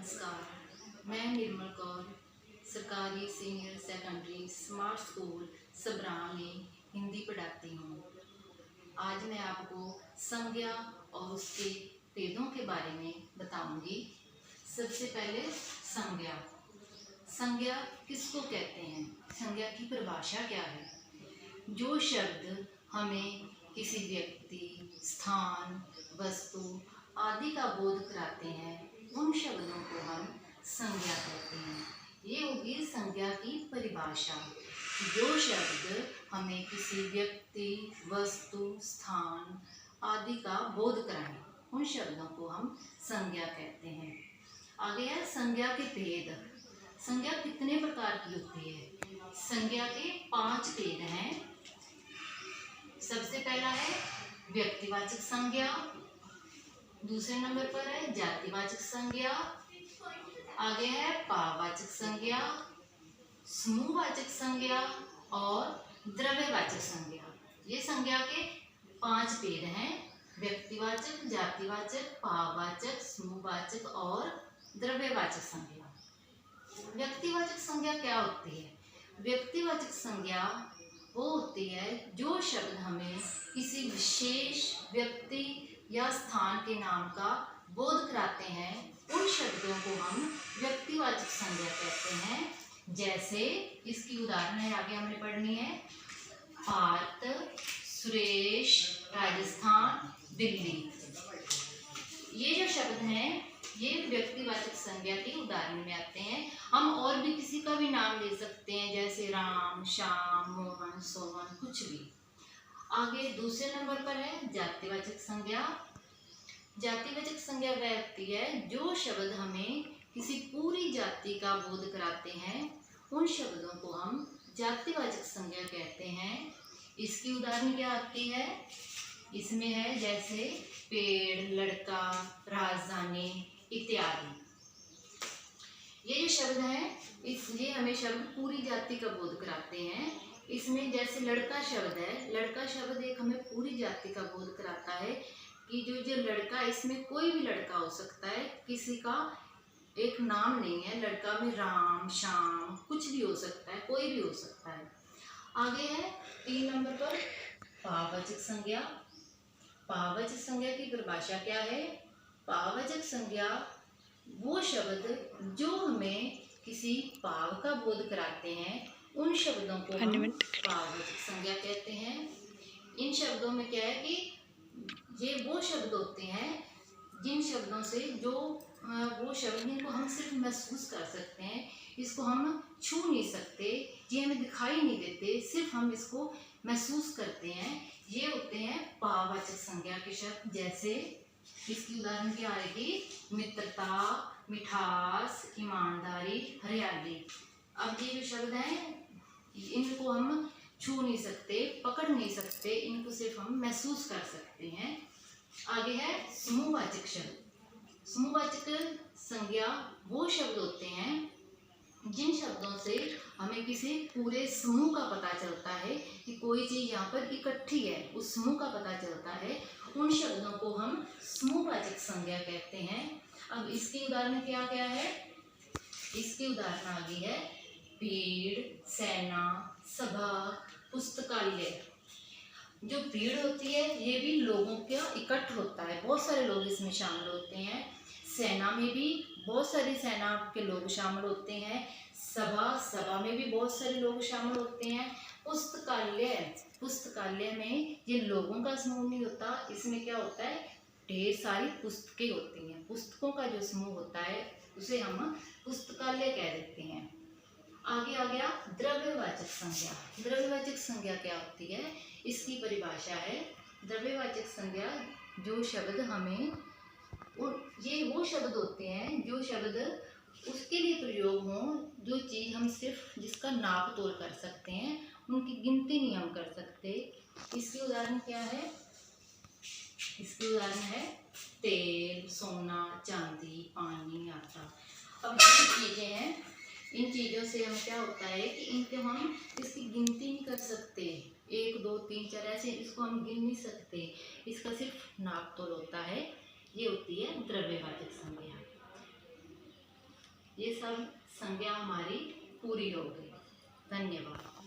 नमस्कार, मैं निर्मल कौर सरकारी सीनियर सेकेंडरी स्मार्ट स्कूल सबरां में हिंदी पढ़ाती हूँ। आज मैं आपको संज्ञा और उसके भेदों के बारे में बताऊंगी। सबसे पहले संज्ञा। संज्ञा किसको कहते हैं? संज्ञा की परिभाषा क्या है? जो शब्द हमें किसी व्यक्ति, स्थान, वस्तु आदि का बोध कराते हैं, उन शब्दों को हम संज्ञा कहते हैं। ये होगी संज्ञा की परिभाषा। जो शब्द हमें किसी व्यक्ति, वस्तु, स्थान आदि का बोध कराएं, उन शब्दों को हम संज्ञा कहते हैं। आगे है संज्ञा के भेद। संज्ञा कितने प्रकार की होती है? संज्ञा के 5 भेद हैं। सबसे पहला है व्यक्तिवाचक संज्ञा, दूसरे नंबर पर है जातिवाचक संज्ञा, आगे है भाववाचक संज्ञा, समूहवाचक संज्ञा और द्रव्यवाचक संज्ञा। ये संज्ञा के 5 भेद हैं। व्यक्तिवाचक, जातिवाचक, भाववाचक, समूहवाचक और द्रव्यवाचक संज्ञा। व्यक्तिवाचक संज्ञा क्या होती है? व्यक्तिवाचक संज्ञा वो होती है जो शब्द हमें किसी विशेष व्यक्ति या स्थान के नाम का बोध कराते हैं, उन शब्दों को हम व्यक्तिवाचक संज्ञा कहते हैं। जैसे इसकी उदाहरण है, आगे हमने पढ़नी है। भारत, सुरेश, राजस्थान, दिल्ली। ये जो शब्द हैं ये व्यक्तिवाचक संज्ञा के उदाहरण में आते हैं। हम और भी किसी का भी नाम ले सकते हैं, जैसे राम, श्याम, मोहन, सोहन, कुछ भी। आगे दूसरे नंबर पर है जातिवाचक संज्ञा। जातिवाचक संज्ञा वह होती है जो शब्द हमें किसी पूरी जाति का बोध कराते हैं, उन शब्दों को हम जातिवाचक संज्ञा कहते हैं। इसकी उदाहरण क्या आती है? इसमें है जैसे पेड़, लड़का, राजधानी इत्यादि। ये जो शब्द हैं इसलिए हमें शब्द पूरी जाति का बोध कराते हैं। इसमें जैसे लड़का शब्द है, लड़का शब्द एक हमें पूरी जाति का बोध कराता है कि जो लड़का, इसमें कोई भी लड़का हो सकता है, किसी का एक नाम नहीं है। लड़का में राम, श्याम कुछ भी हो सकता है, कोई भी हो सकता है। आगे है 3 नंबर पर भाववाचक संज्ञा। भाववाचक संज्ञा की परिभाषा क्या है? भाववाचक संज्ञा वो शब्द जो हमें किसी भाव का बोध कराते हैं, उन शब्दों को हम भाववाचक संज्ञा कहते हैं। इन शब्दों में क्या है कि ये वो शब्द होते हैं जिन शब्दों से वो शब्द जिनको हम सिर्फ महसूस कर सकते हैं, इसको हम छू नहीं सकते, ये हमें दिखाई नहीं देते, सिर्फ हम इसको महसूस करते हैं। ये होते हैं भाववाचक संज्ञा के शब्द। जैसे इसकी उदाहरण क्या आएगी? मित्रता, मिठास, ईमानदारी, हरियाली। अब ये जो शब्द हैं इनको हम छू नहीं सकते, पकड़ नहीं सकते, इनको सिर्फ हम महसूस कर सकते हैं। आगे है समूहवाचक शब्द। समूहवाचक संज्ञा वो शब्द होते हैं जिन शब्दों से हमें किसी पूरे समूह का पता चलता है कि कोई चीज़ यहाँ पर इकट्ठी है, उस समूह का पता चलता है। उन शब्दों को हम समूहवाचक संज्ञा कहते हैं। अब इसकी उदाहरण क्या क्या है? इसकी उदाहरण आगे है भीड़, सेना, सभा, पुस्तकालय। जो भीड़ होती है ये भी लोगों का इकट्ठ होता है, बहुत सारे लोग इसमें शामिल होते हैं। सेना में भी बहुत सारी सेना के लोग शामिल होते हैं। सभा में भी बहुत सारे लोग शामिल होते हैं। पुस्तकालय में ये लोगों का समूह नहीं होता, इसमें क्या होता है? ढेर सारी पुस्तकें होती हैं। पुस्तकों का जो समूह होता है उसे हम पुस्तकालय कह देते हैं। आगे आ गया द्रव्यवाचक संज्ञा। द्रव्यवाचक संज्ञा क्या होती है? इसकी परिभाषा है द्रव्यवाचक संज्ञा जो शब्द हमें, ये वो शब्द होते हैं जो शब्द उसके लिए प्रयोग हो जो चीज़ हम सिर्फ जिसका नाप तोल कर सकते हैं, उनकी गिनती नहीं हम कर सकते। इसकी उदाहरण क्या है? इसकी उदाहरण है तेल, सोना, चांदी, पानी, आटा। अब ये चीज़ें हैं, इन चीज़ों से हम क्या होता है कि इनको हम इसकी गिनती नहीं कर सकते, 1 2 3 4 ऐसे इसको हम गिन नहीं सकते, इसका सिर्फ नाप तोल होता है। ये होती है द्रव्यवाचक संज्ञा। ये सब संज्ञा हमारी पूरी हो गई। धन्यवाद।